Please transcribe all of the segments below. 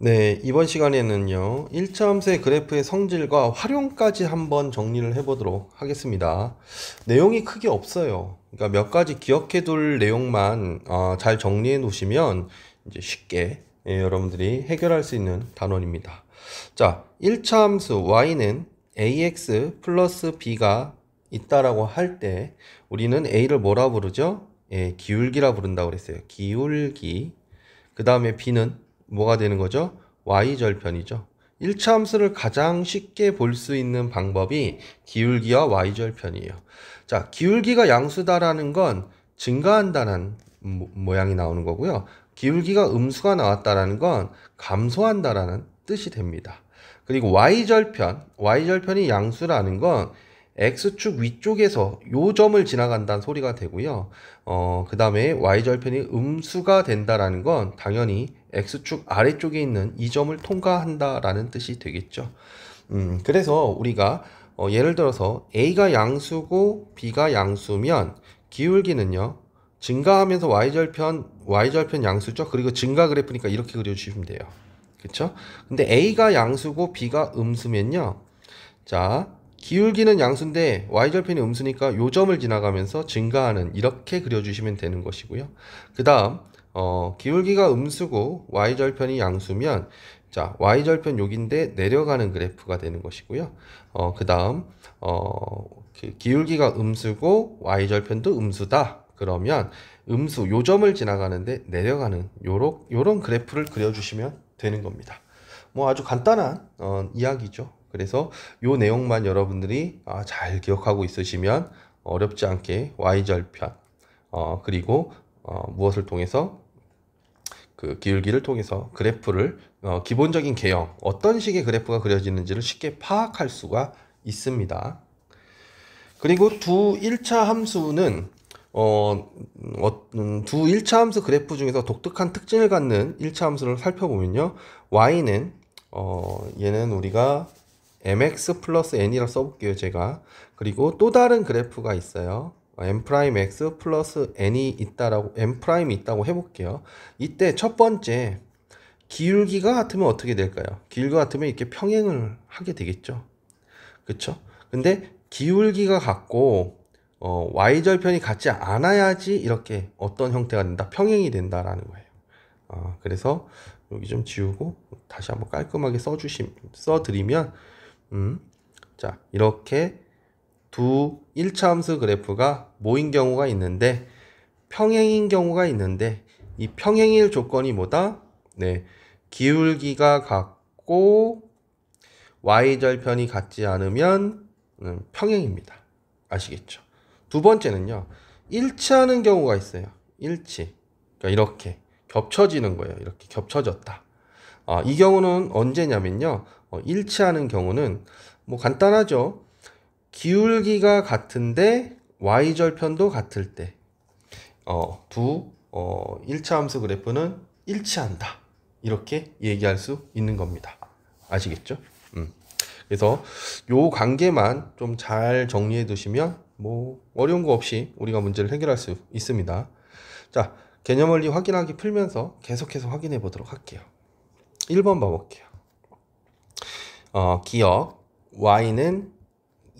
네, 이번 시간에는요, 1차 함수의 그래프의 성질과 활용까지 한번 정리를 해보도록 하겠습니다. 내용이 크게 없어요. 그러니까 몇 가지 기억해 둘 내용만 잘 정리해 놓으시면 이제 쉽게 여러분들이 해결할 수 있는 단원입니다. 자, 1차 함수 y는 ax 플러스 b가 있다라고 할 때 우리는 a를 뭐라 부르죠? 기울기라 부른다고 그랬어요. 기울기. 그 다음에 b는 뭐가 되는 거죠? y절편이죠. 1차 함수를 가장 쉽게 볼 수 있는 방법이 기울기와 y절편이에요. 자, 기울기가 양수다라는 건 증가한다는 모양이 나오는 거고요. 기울기가 음수가 나왔다라는 건 감소한다라는 뜻이 됩니다. 그리고 y절편이 양수라는 건 x축 위쪽에서 요 점을 지나간다는 소리가 되고요. 그 다음에 y절편이 음수가 된다라는 건 당연히 x축 아래쪽에 있는 이 점을 통과한다라는 뜻이 되겠죠. 그래서 우리가 예를 들어서 a가 양수고 b가 양수면 기울기는요. 증가하면서 y절편 양수죠. 그리고 증가 그래프니까 이렇게 그려주시면 돼요. 그쵸? 근데 a가 양수고 b가 음수면요. 자, 기울기는 양수인데 y절편이 음수니까 요 점을 지나가면서 증가하는 이렇게 그려주시면 되는 것이고요. 그 다음 기울기가 음수고 y절편이 양수면 자 y절편 여기인데 내려가는 그래프가 되는 것이고요. 그 다음 기울기가 음수고 y절편도 음수다. 그러면 음수 요 점을 지나가는데 내려가는 요런 그래프를 그려주시면 되는 겁니다. 뭐 아주 간단한 이야기죠. 그래서 요 내용만 여러분들이 잘 기억하고 있으시면 어렵지 않게 y절편 그리고 무엇을 통해서 그 기울기를 통해서 그래프를 기본적인 개형 어떤 식의 그래프가 그려지는지를 쉽게 파악할 수가 있습니다. 그리고 두 1차 함수는 두 1차 함수 그래프 중에서 독특한 특징을 갖는 1차 함수를 살펴보면요. y는 얘는 우리가 mx 플러스 n이라 써볼게요, 제가. 그리고 또 다른 그래프가 있어요. m'x 플러스 n이 있다라고, m'이 있다고 해볼게요. 이때 첫 번째, 기울기가 같으면 어떻게 될까요? 기울기가 같으면 이렇게 평행을 하게 되겠죠. 그쵸? 근데 기울기가 같고, y절편이 같지 않아야지 이렇게 어떤 형태가 된다? 평행이 된다라는 거예요. 그래서 여기 좀 지우고 다시 한번 깔끔하게 써드리면, 자, 이렇게 두 1차 함수 그래프가 모인 경우가 있는데 평행인 경우가 있는데 이 평행일 조건이 뭐다? 네, 기울기가 같고 y절편이 같지 않으면 평행입니다. 아시겠죠? 두 번째는요. 일치하는 경우가 있어요. 일치. 그러니까 이렇게 겹쳐지는 거예요. 이렇게 겹쳐졌다. 이 경우는 언제냐면요. 일치하는 경우는 뭐 간단하죠. 기울기가 같은데 y절편도 같을 때 두 1차 함수 그래프는 일치한다. 이렇게 얘기할 수 있는 겁니다. 아시겠죠? 그래서 요 관계만 좀 잘 정리해 두시면 뭐 어려운 거 없이 우리가 문제를 해결할 수 있습니다. 자, 개념 원리 확인하기 풀면서 계속해서 확인해 보도록 할게요. 1번 봐볼게요. 기억 y는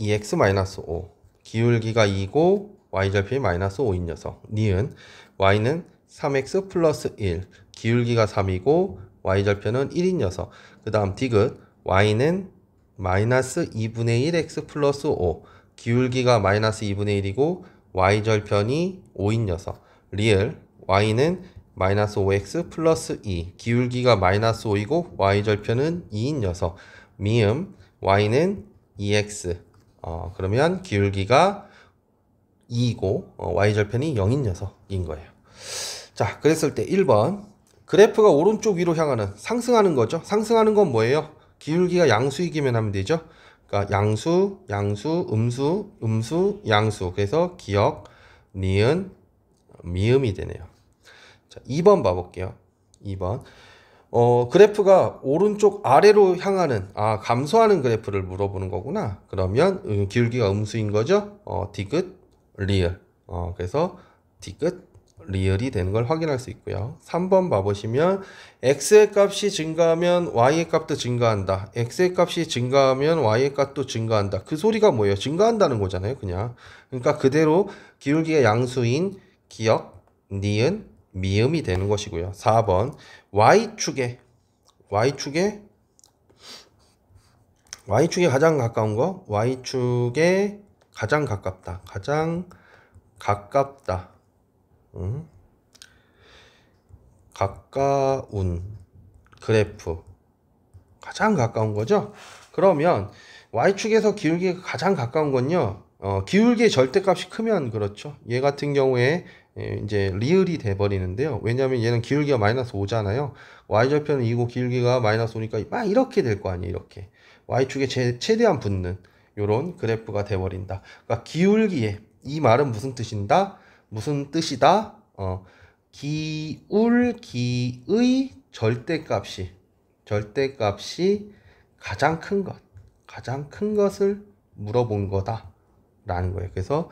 2x-5 기울기가 2고 y절편이 -5인 녀석. 니은 y는 3x 플러스 1 기울기가 3이고 y절편은 1인 녀석. 그 다음 디귿 y는 -2분의 1x 플러스 5 기울기가 -2분의 1이고 y절편이 5인 녀석. 리을 y는 -5x 플러스 2 기울기가 -5이고 y절편은 2인 녀석. 미음 y는 2x 그러면 기울기가 2이고 y절편이 0인 녀석인 거예요. 자, 그랬을 때 1번 그래프가 오른쪽 위로 향하는 상승하는 거죠. 상승하는 건 뭐예요? 기울기가 양수이기만 하면 되죠. 그러니까 양수, 음수, 양수. 그래서 기억, 니은, 미음이 되네요. 자, 2번 봐볼게요. 2번 그래프가 오른쪽 아래로 향하는 감소하는 그래프를 물어보는 거구나. 그러면 기울기가 음수인 거죠. 디귿 리을 그래서 디귿 리얼이 되는 걸 확인할 수 있고요. 3번 봐보시면 x의 값이 증가하면 y의 값도 증가한다. x의 값이 증가하면 y의 값도 증가한다. 그 소리가 뭐예요? 증가한다는 거잖아요. 그냥. 그러니까 그대로 기울기가 양수인 기역, 니은, 미음이 되는 것이고요. 4번 y축에 가장 가까운 거 y축에 가장 가깝다. 가까운 그래프 가장 가까운 거죠. 그러면 y축에서 기울기가 가장 가까운 건요. 기울기의 절대값이 크면 그렇죠. 얘 같은 경우에 이제 리을이 돼 버리는데요. 왜냐하면 얘는 기울기가 마이너스 5잖아요. y절편은 2고 기울기가 마이너스 5니까 막 이렇게 될 거 아니에요. 이렇게 y축에 최대한 붙는 요런 그래프가 돼 버린다. 그러니까 기울기에 이 말은 무슨 뜻이다? 기울기의 절대값이 가장 큰 것을 물어본 거다라는 거예요. 그래서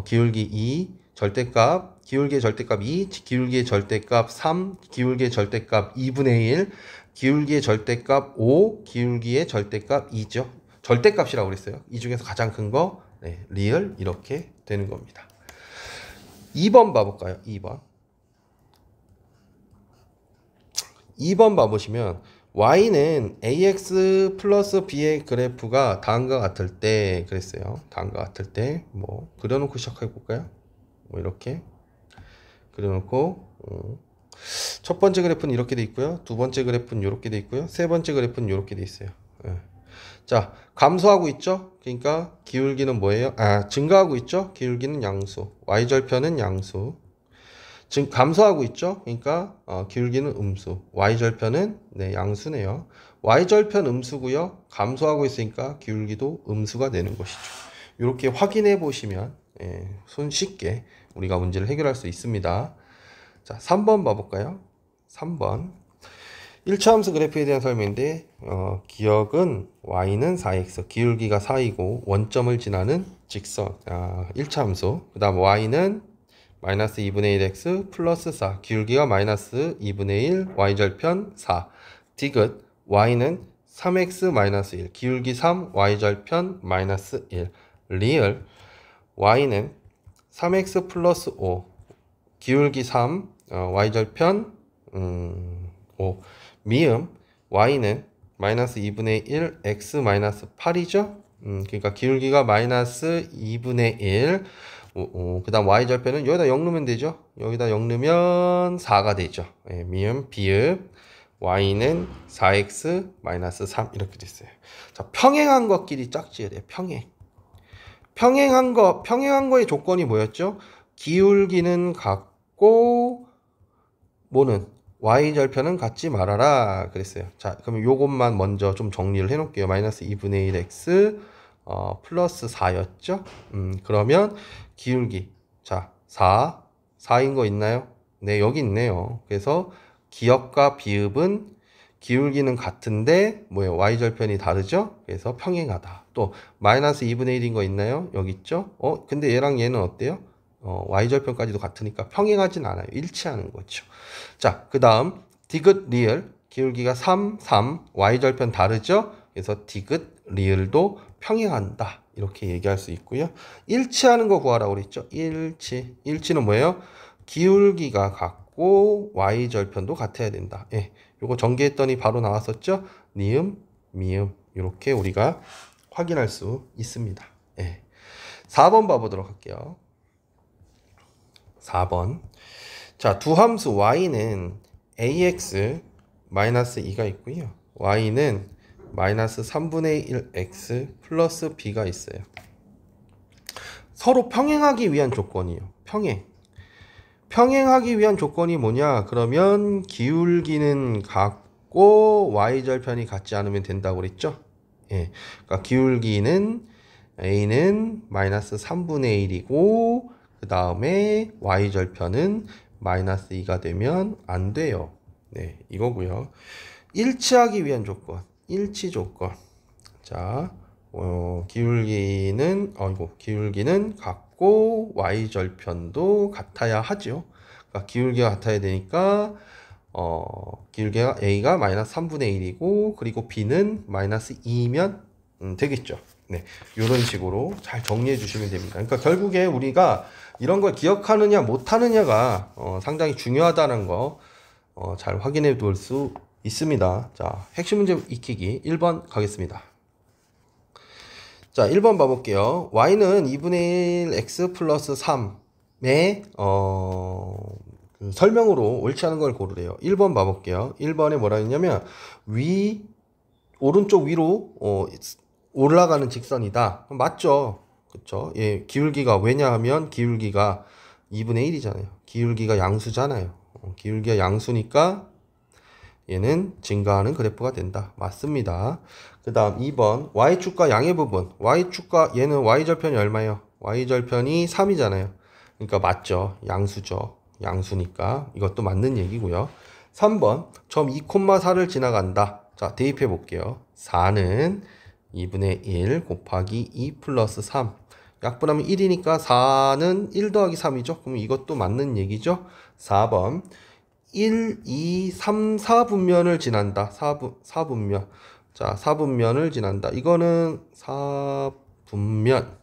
기울기의 절대값 2, 기울기의 절대값 3, 기울기의 절대값 2분의 1, 기울기의 절대값 5, 기울기의 절대값 2죠. 절대값이라고 그랬어요. 이 중에서 가장 큰 거, 리얼 이렇게 되는 겁니다. 2번 봐볼까요? 2번 봐보시면 y는 ax 플러스 b의 그래프가 다음과 같을 때 그랬어요. 다음과 같을 때 뭐 그려놓고 시작해 볼까요? 뭐 이렇게 그려놓고 첫 번째 그래프는 이렇게 돼 있고요. 두 번째 그래프는 이렇게 돼 있고요. 세 번째 그래프는 이렇게 돼 있어요. 자, 감소하고 있죠? 그러니까 기울기는 뭐예요? 증가하고 있죠? 기울기는 양수. y절편은 양수. 지금 감소하고 있죠? 그러니까 기울기는 음수. y절편은 양수네요. y절편 음수고요. 감소하고 있으니까 기울기도 음수가 되는 것이죠. 이렇게 확인해 보시면 손쉽게 우리가 문제를 해결할 수 있습니다. 자, 3번 봐볼까요? 3번 1차 함수 그래프에 대한 설명인데 기역은 y는 4x, 기울기가 4이고 원점을 지나는 직선 1차 함수. 그 다음 y는 마이너스 2분의 1x 플러스 4, 기울기가 마이너스 2분의 1 y절편 4. 디귿 y는 3x 마이너스 1, 기울기 3 y절편 마이너스 1. 리얼 y는 3x 플러스 5, 기울기 3 y절편 5. 미음 y는 마이너스 2분의 1 x 마이너스 8이죠. 그러니까 기울기가 마이너스 2분의 1. 그 다음 y절편은 여기다 0 넣으면 되죠. 여기다 0 넣으면 4가 되죠. 미음 비읍 y는 4x 마이너스 3 이렇게 됐어요. 자, 평행한 것끼리 짝지어야 돼요. 평행한 거의 조건이 뭐였죠? 기울기는 같고 뭐는 y절편은 갖지 말아라 그랬어요. 자, 그러면 요것만 먼저 좀 정리를 해 놓을게요. 마이너스 2분의 1x 플러스 4였죠. 그러면 기울기 자 4인 거 있나요? 네, 여기 있네요. 그래서 기역과 비읍은 기울기는 같은데 뭐예요? y절편이 다르죠? 그래서 평행하다. 또 마이너스 2분의 1인 거 있나요? 여기 있죠? 근데 얘랑 얘는 어때요? y절편까지도 같으니까 평행하진 않아요. 일치하는 거죠. 자, 그 다음 디귿 리얼 기울기가 3, y절편 다르죠? 그래서 디귿 리얼도 평행한다. 이렇게 얘기할 수 있고요. 일치하는 거 구하라고 그랬죠? 일치는 뭐예요? 기울기가 같고 y절편도 같아야 된다. 요거 전개했더니 바로 나왔었죠? 니음, 미음 이렇게 우리가 확인할 수 있습니다. 4번 봐보도록 할게요. 4번. 자, 두 함수 y는 ax 마이너스 2가 있고요. y는 마이너스 3분의 1x 플러스 b가 있어요. 서로 평행하기 위한 조건이에요. 평행하기 위한 조건이 뭐냐? 그러면 기울기는 같고 y절편이 같지 않으면 된다고 그랬죠? 그러니까 기울기는 a는 마이너스 3분의 1이고 그 다음에 y절편은 마이너스 2가 되면 안 돼요. 이거고요. 일치하기 위한 조건, 일치 조건. 자, 기울기는 같고 y절편도 같아야 하죠. 그러니까 기울기가 같아야 되니까 기울기가 A가 마이너스 3분의 1이고 그리고 B는 마이너스 2면 되겠죠. 네, 이런 식으로 잘 정리해 주시면 됩니다. 그러니까 결국에 우리가 이런 걸 기억하느냐 못하느냐가 상당히 중요하다는 거 잘 확인해 둘 수 있습니다. 자, 핵심 문제 익히기 1번 가겠습니다. 자, 1번 봐볼게요. y는 2분의 1 x 플러스 3의 그 설명으로 옳지 않은 걸 고르래요. 1번 봐볼게요. 1번에 뭐라 했냐면 오른쪽 위로 올라가는 직선이다. 맞죠? 그쵸? 예, 기울기가 왜냐하면 기울기가 2분의 1이잖아요. 기울기가 양수잖아요. 기울기가 양수니까 얘는 증가하는 그래프가 된다. 맞습니다. 그 다음 2번 y축과 양의 부분. y축과 얘는 y절편이 얼마예요? y절편이 3이잖아요. 그러니까 맞죠. 양수죠. 양수니까 이것도 맞는 얘기고요. 3번 점 2,4를 지나간다. 자, 대입해 볼게요. 4는 2분의 1 곱하기 2 플러스 3. 약분하면 1이니까 4는 1 더하기 3이죠. 그럼 이것도 맞는 얘기죠. 4번 1, 2, 3, 4분면을 지난다. 4분면. 자, 4분면을 지난다. 이거는 4분면.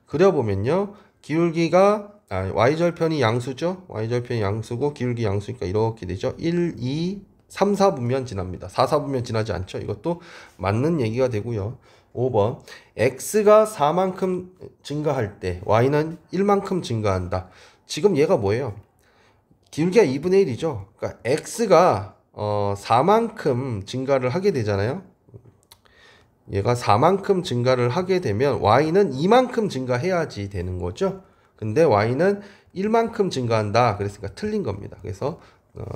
그려보면요. 기울기가, y절편이 양수죠. y절편이 양수고, 기울기 양수니까 이렇게 되죠. 1, 2, 3, 4분면 지납니다. 4, 4분면 지나지 않죠. 이것도 맞는 얘기가 되고요. 5번. x가 4만큼 증가할 때, y는 1만큼 증가한다. 지금 얘가 뭐예요? 기울기가 2분의 1이죠. 그러니까 x가 4만큼 증가를 하게 되잖아요. 얘가 4만큼 증가를 하게 되면 y는 2만큼 증가해야지 되는 거죠. 근데 y는 1만큼 증가한다. 그랬으니까 틀린 겁니다. 그래서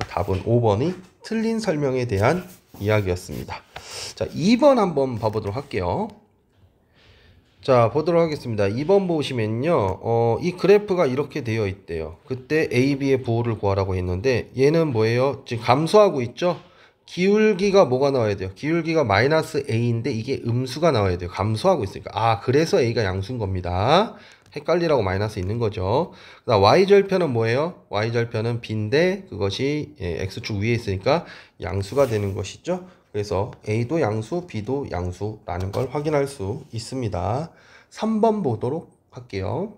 답은 5번이 틀린 설명에 대한 이야기였습니다. 자, 2번 한번 봐보도록 할게요. 자, 보도록 하겠습니다. 2번 보시면요. 이 그래프가 이렇게 되어 있대요. 그때 A, B의 부호를 구하라고 했는데 얘는 뭐예요? 지금 감소하고 있죠? 기울기가 뭐가 나와야 돼요? 기울기가 마이너스 A인데 이게 음수가 나와야 돼요. 감소하고 있으니까. 그래서 A가 양수인 겁니다. 헷갈리라고 마이너스 있는 거죠. 그다음 Y절편은 뭐예요? Y절편은 B인데 그것이 X축 위에 있으니까 양수가 되는 것이죠. 그래서 A도 양수, B도 양수라는 걸 확인할 수 있습니다. 3번 보도록 할게요.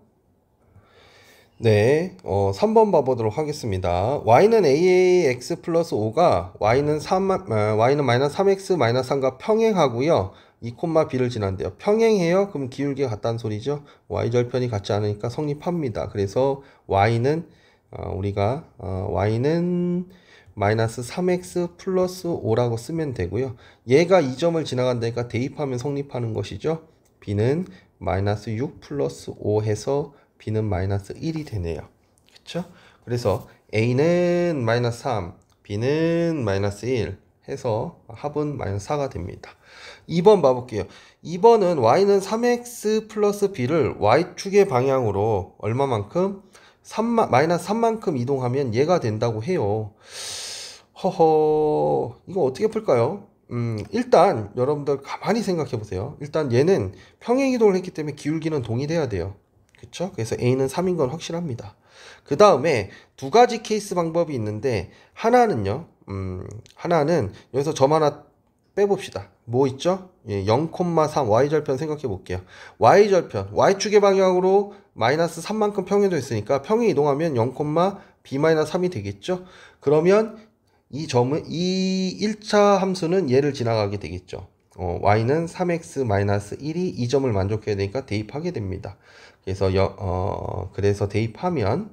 네, 3번 봐보도록 하겠습니다. y는 ax 플러스 5가 y는 마이너스 3x 마이너스 3과 평행하고요. 2, b를 지난대요. 평행해요? 그럼 기울기가 같다는 소리죠. y절편이 같지 않으니까 성립합니다. 그래서 y는 y는 마이너스 3x 플러스 5라고 쓰면 되고요. 얘가 이 점을 지나간다니까 대입하면 성립하는 것이죠. b는 마이너스 6 플러스 5 해서 b는 마이너스 1이 되네요. 그쵸? 그래서 a는 마이너스 3, b는 마이너스 1 해서 합은 마이너스 4가 됩니다. 2번 봐볼게요. 2번은 y는 3x 플러스 b를 y축의 방향으로 얼마만큼? 마이너스 3만큼 이동하면 얘가 된다고 해요. 이거 어떻게 풀까요? 일단 여러분들 가만히 생각해 보세요. 일단 얘는 평행 이동을 했기 때문에 기울기는 동일해야 돼요. 그쵸? 그래서 A는 3인 건 확실합니다. 그 다음에 두 가지 케이스 방법이 있는데 하나는요. 하나는 여기서 점 하나 빼봅시다. 뭐 있죠? 0,3 y절편 생각해 볼게요. y절편 y축의 방향으로 마이너스 3만큼 평행도 있으니까 평행 이동하면 0,b-3이 되겠죠? 그러면 이 1차 함수는 얘를 지나가게 되겠죠. y는 3x-1이 이 점을 만족해야 되니까 대입하게 됩니다. 그래서 대입하면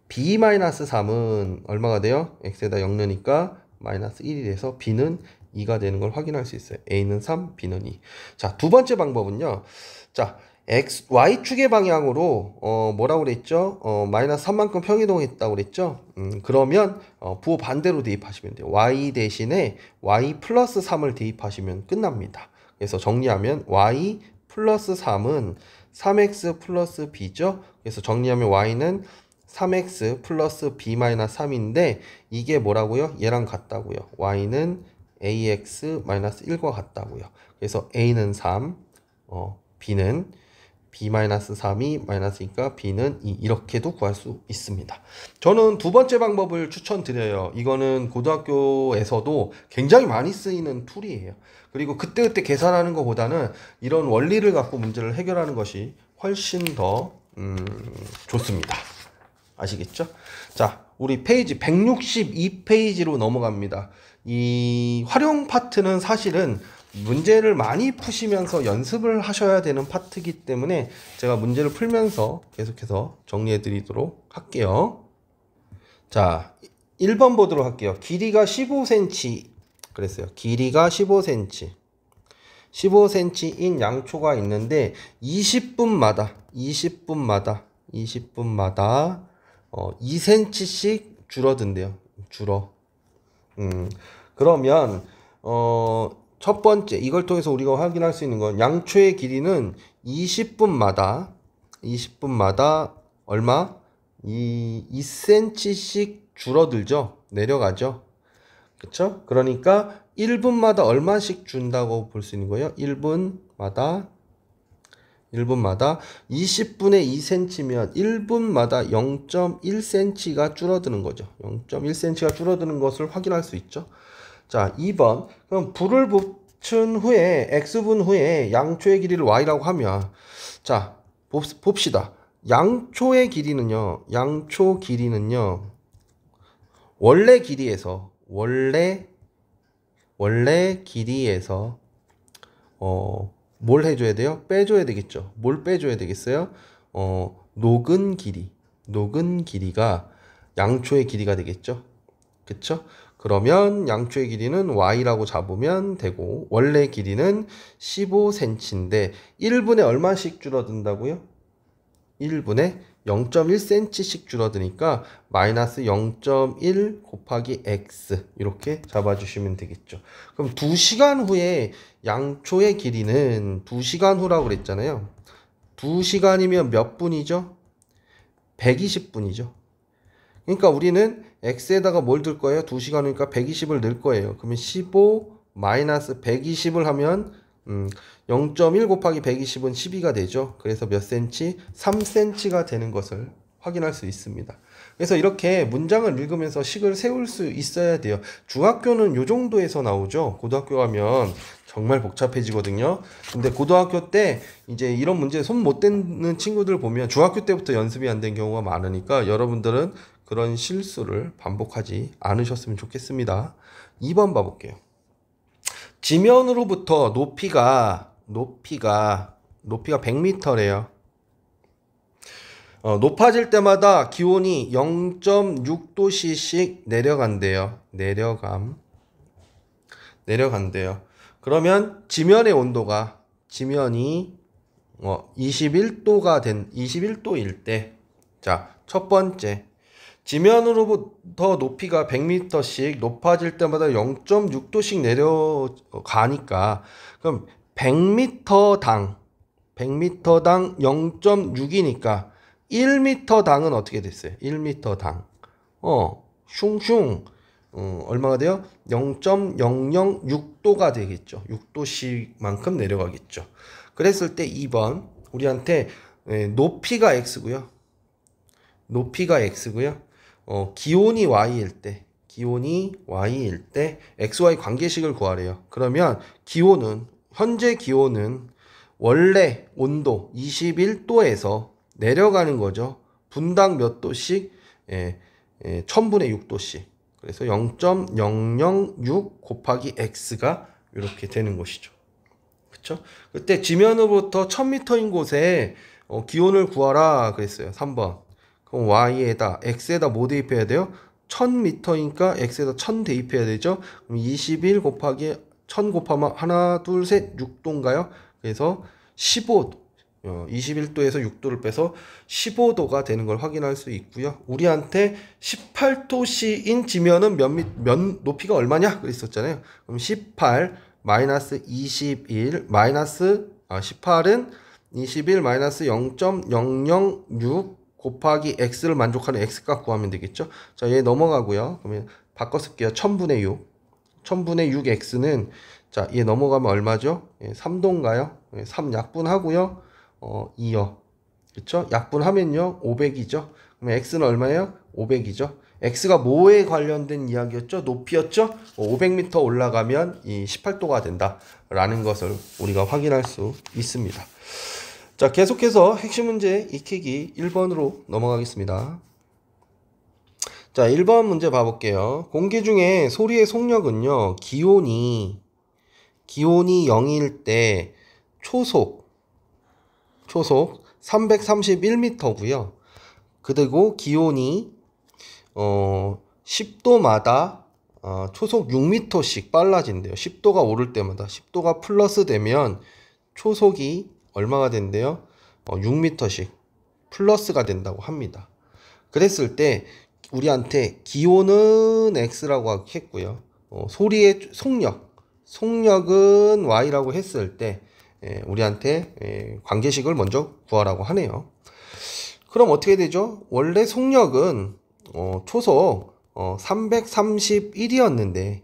b-3은 얼마가 돼요? x에다 0 넣으니까 마이너스 1이 돼서 b는 2가 되는 걸 확인할 수 있어요. a는 3, b는 2. 자, 두 번째 방법은요. 자, y축의 방향으로 뭐라고 그랬죠? 마이너스 3만큼 평이동했다고 그랬죠? 그러면 부호 반대로 대입하시면 돼요. y 대신에 y 플러스 3을 대입하시면 끝납니다. 그래서 정리하면 y 플러스 3은 3x 플러스 b죠? 그래서 정리하면 y는 3x 플러스 b 마이너스 3인데 이게 뭐라고요? 얘랑 같다고요. y는 ax 마이너스 1과 같다고요. 그래서 a는 3, b는 b-3이 마이너스니까 b는 2 이렇게도 구할 수 있습니다. 저는 두 번째 방법을 추천드려요. 이거는 고등학교에서도 굉장히 많이 쓰이는 툴이에요. 그리고 그때그때 계산하는 것보다는 이런 원리를 갖고 문제를 해결하는 것이 훨씬 더 좋습니다. 아시겠죠? 자, 우리 페이지 162페이지로 넘어갑니다. 이 활용 파트는 사실은 문제를 많이 푸시면서 연습을 하셔야 되는 파트이기 때문에 제가 문제를 풀면서 계속해서 정리해 드리도록 할게요. 자, 1번 보도록 할게요. 길이가 15cm 그랬어요. 길이가 15cm 15cm인 양초가 있는데 20분마다 2cm씩 줄어든대요. 그러면 첫 번째 이걸 통해서 우리가 확인할 수 있는 건 양초의 길이는 20분마다 얼마? 2cm씩 줄어들죠. 내려가죠. 그쵸? 그러니까 1분마다 얼마씩 준다고 볼 수 있는 거예요. 1분마다 20분의 2cm면 1분마다 0.1cm가 줄어드는 거죠. 0.1cm가 줄어드는 것을 확인할 수 있죠. 자, 2번. 그럼 불을 붙인 후에 x분 후에 양초의 길이를 y라고 하면 자, 봅시다. 양초 길이는요. 원래 길이에서 뭘 해줘야 돼요? 빼줘야 되겠죠. 뭘 빼줘야 되겠어요? 녹은 길이가 양초의 길이가 되겠죠. 그쵸? 그러면 양초의 길이는 y라고 잡으면 되고 원래 길이는 15cm인데 1분에 얼마씩 줄어든다고요? 1분에 0.1cm씩 줄어드니까 마이너스 0.1 곱하기 x 이렇게 잡아주시면 되겠죠. 그럼 2시간 후에 양초의 길이는 2시간 후라고 그랬잖아요. 2시간이면 몇 분이죠? 120분이죠. 그러니까 우리는 x에다가 뭘 넣을 거예요? 2시간이니까 120을 넣을 거예요. 그러면 15 마이너스 120을 하면 0.1 곱하기 120은 12가 되죠. 그래서 몇 cm? 3cm가 되는 것을 확인할 수 있습니다. 그래서 이렇게 문장을 읽으면서 식을 세울 수 있어야 돼요. 중학교는 요 정도에서 나오죠. 고등학교 가면 정말 복잡해지거든요. 근데 고등학교 때 이제 이런 문제에 손 못 대는 친구들 보면 중학교 때부터 연습이 안 된 경우가 많으니까 여러분들은 그런 실수를 반복하지 않으셨으면 좋겠습니다. 2번 봐볼게요. 지면으로부터 높이가 100m래요. 높아질 때마다 기온이 0.6도씨씩 내려간대요. 내려간대요. 그러면 지면의 온도가 지면이 21도일 때, 자, 첫 번째 지면으로부터 높이가 100m씩 높아질 때마다 0.6도씩 내려가니까 그럼 100m당 0.6이니까 1m당은 어떻게 됐어요? 1m당 슝슝 얼마가 돼요? 0.006도가 되겠죠. 6도씩만큼 내려가겠죠. 그랬을 때 2번 우리한테 높이가 x고요. 기온이 y일 때 xy 관계식을 구하래요. 그러면 현재 기온은 원래 온도 21도에서 내려가는 거죠. 분당 몇 도씩? 1000분의 6도씩. 그래서 0.006 곱하기 x가 이렇게 되는 것이죠. 그쵸? 그때 지면으로부터 1000m인 곳에 기온을 구하라 그랬어요. 3번. 그럼 y에다 x에다 뭐 대입해야 돼요? 1000m니까 x에다 1000 대입해야 되죠. 그럼 21 곱하기 1000 곱하면 하나 둘 셋 6도인가요? 그래서 15도 21도에서 6도를 빼서 15도가 되는 걸 확인할 수 있고요. 우리한테 18도씨인 지면은 몇 높이가 얼마냐? 그랬었잖아요. 그럼 18 마이너스 21 마이너스 18은 21 마이너스 0.006 곱하기 x를 만족하는 x값 구하면 되겠죠. 자, 얘 넘어가고요. 그러면 바꿔 쓸게요. 1000분의 6 1000분의 6x는 자, 얘 넘어가면 얼마죠? 3도인가요? 3 약분하고요. 2요. 그쵸? 약분하면요 500이죠. 그러면 x는 얼마예요? 500이죠. x가 뭐에 관련된 이야기였죠? 높이였죠? 500m 올라가면 이 18도가 된다 라는 것을 우리가 확인할 수 있습니다. 자, 계속해서 핵심 문제 익히기 1번으로 넘어가겠습니다. 자, 1번 문제 봐볼게요. 공기 중에 소리의 속력은요, 기온이 0일 때 초속 331m고요. 그리고 기온이 10도마다 초속 6m씩 빨라진대요. 10도가 오를 때마다 10도가 플러스 되면 초속이 얼마가 된대요? 6m씩 플러스가 된다고 합니다. 그랬을 때 우리한테 기온은 x라고 했고요. 소리의 속력은 y라고 했을 때 우리한테 관계식을 먼저 구하라고 하네요. 그럼 어떻게 되죠? 원래 속력은 초속 331이었는데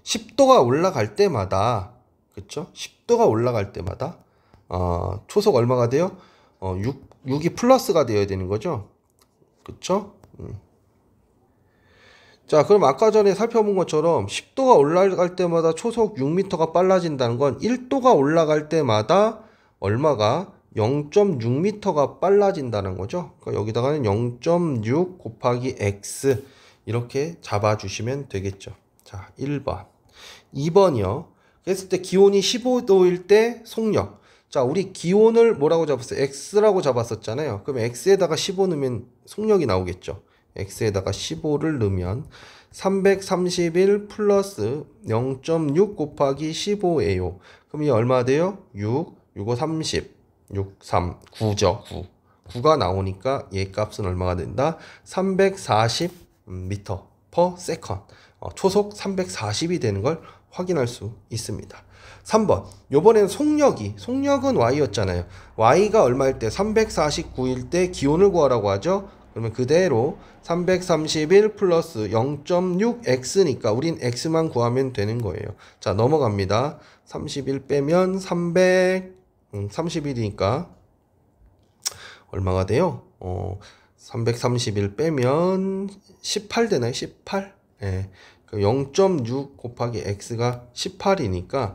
10도가 올라갈 때마다, 그쵸? 10도가 올라갈 때마다 초속 얼마가 돼요? 6이 플러스가 되어야 되는 거죠. 그쵸? 자, 그럼 아까 전에 살펴본 것처럼 10도가 올라갈 때마다 초속 6m가 빨라진다는 건 1도가 올라갈 때마다 얼마가 0.6m가 빨라진다는 거죠. 그러니까 여기다가는 0.6 곱하기 x 이렇게 잡아주시면 되겠죠. 자, 1번. 2번이요. 그랬을 때 기온이 15도일 때 속력. 자, 우리 기온을 뭐라고 잡았어요? x라고 잡았었잖아요. 그럼 x에다가 15 넣으면 속력이 나오겠죠. x에다가 15를 넣으면 331 플러스 0.6 곱하기 15예요. 그럼 이 얼마 돼요? 6, 6, 5, 30, 6, 3, 9죠. 9. 9가 나오니까 얘 값은 얼마가 된다? 340m per second. 초속 340이 되는 걸 확인할 수 있습니다. 3번. 요번엔 속력은 y였잖아요. y가 얼마일 때? 349일 때 기온을 구하라고 하죠. 그러면 그대로 331 플러스 0.6x니까 우린 x만 구하면 되는 거예요. 자, 넘어갑니다. 31 빼면 331이니까 얼마가 돼요? 331 빼면 18 되나요? 18? 예. 0.6 곱하기 x가 18이니까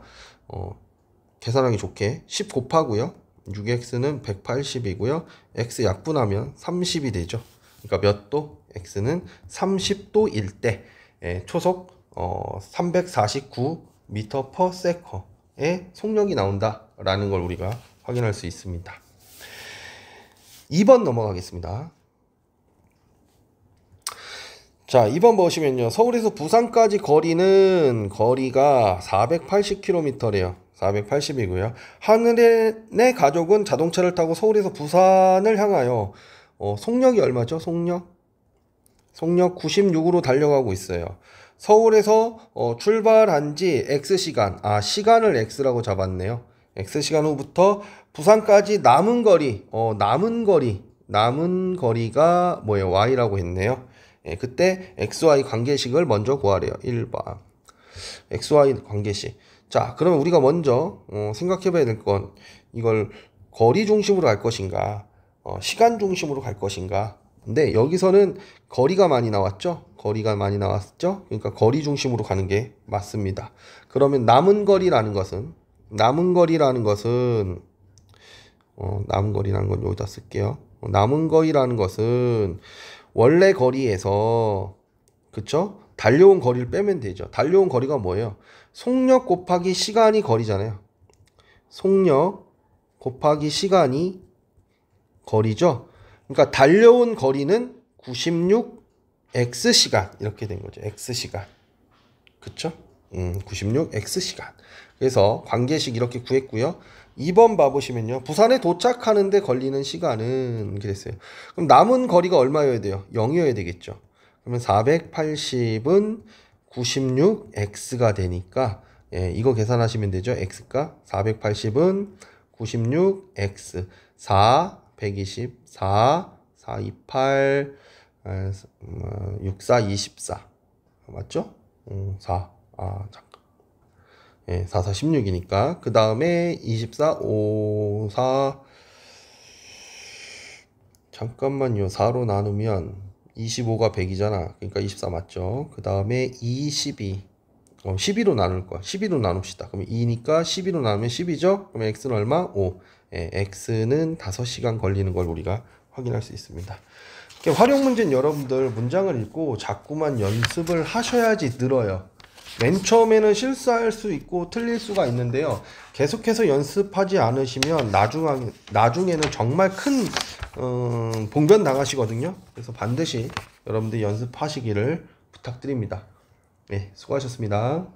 계산하기 좋게 10 곱하고요. 6x는 180이고요. x 약분하면 30이 되죠. 그러니까 몇 도? x는 30도일 때 초속 349m per second의 속력이 나온다라는 걸 우리가 확인할 수 있습니다. 2번 넘어가겠습니다. 자, 2번 보시면요. 서울에서 부산까지 거리가 480km래요. 480이고요. 하늘의 가족은 자동차를 타고 서울에서 부산을 향하여 속력이 얼마죠? 속력 96으로 달려가고 있어요. 서울에서 출발한 지 X시간, 시간을 X라고 잡았네요. X시간 후부터 부산까지 남은 거리가 뭐예요? Y라고 했네요. 그때 XY 관계식을 먼저 구하래요. 1번. XY 관계식. 자, 그러면 우리가 먼저 생각해 봐야 될 건 이걸 거리 중심으로 갈 것인가, 시간 중심으로 갈 것인가. 근데 여기서는 거리가 많이 나왔죠? 그러니까 거리 중심으로 가는 게 맞습니다. 그러면 남은 거리라는 것은 남은 거리라는 건 여기다 쓸게요. 남은 거리라는 것은 원래 거리에서, 그쵸? 달려온 거리를 빼면 되죠. 달려온 거리가 뭐예요? 속력 곱하기 시간이 거리잖아요. 속력 곱하기 시간이 거리죠. 그러니까 달려온 거리는 96x시간 이렇게 된 거죠. x시간. 그쵸? 96x시간. 그래서 관계식 이렇게 구했고요. 2번 봐보시면요. 부산에 도착하는데 걸리는 시간은 이렇게 됐어요. 그럼 남은 거리가 얼마여야 돼요? 0이어야 되겠죠. 그러면 480은 96x가 되니까 이거 계산하시면 되죠. x가 480은 96x 4 124 428 64 24 맞죠? 4 4, 4, 16이니까 그 다음에 24, 5, 4, 잠깐만요. 4로 나누면 25가 100이잖아. 그러니까 24 맞죠? 그 다음에 2, 12. 12로 나눌 거야. 12로 나눕시다. 그럼 2니까 12로 나누면 10이죠? 그러면 x는 얼마? 5. 예, x는 5시간 걸리는 걸 우리가 확인할 수 있습니다. 활용 문제는 여러분들 문장을 읽고 자꾸만 연습을 하셔야지 늘어요. 맨 처음에는 실수할 수 있고 틀릴 수가 있는데요. 계속해서 연습하지 않으시면 나중에는 정말 큰 봉변 당하시거든요. 그래서 반드시 여러분들 연습하시기를 부탁드립니다. 네, 수고하셨습니다.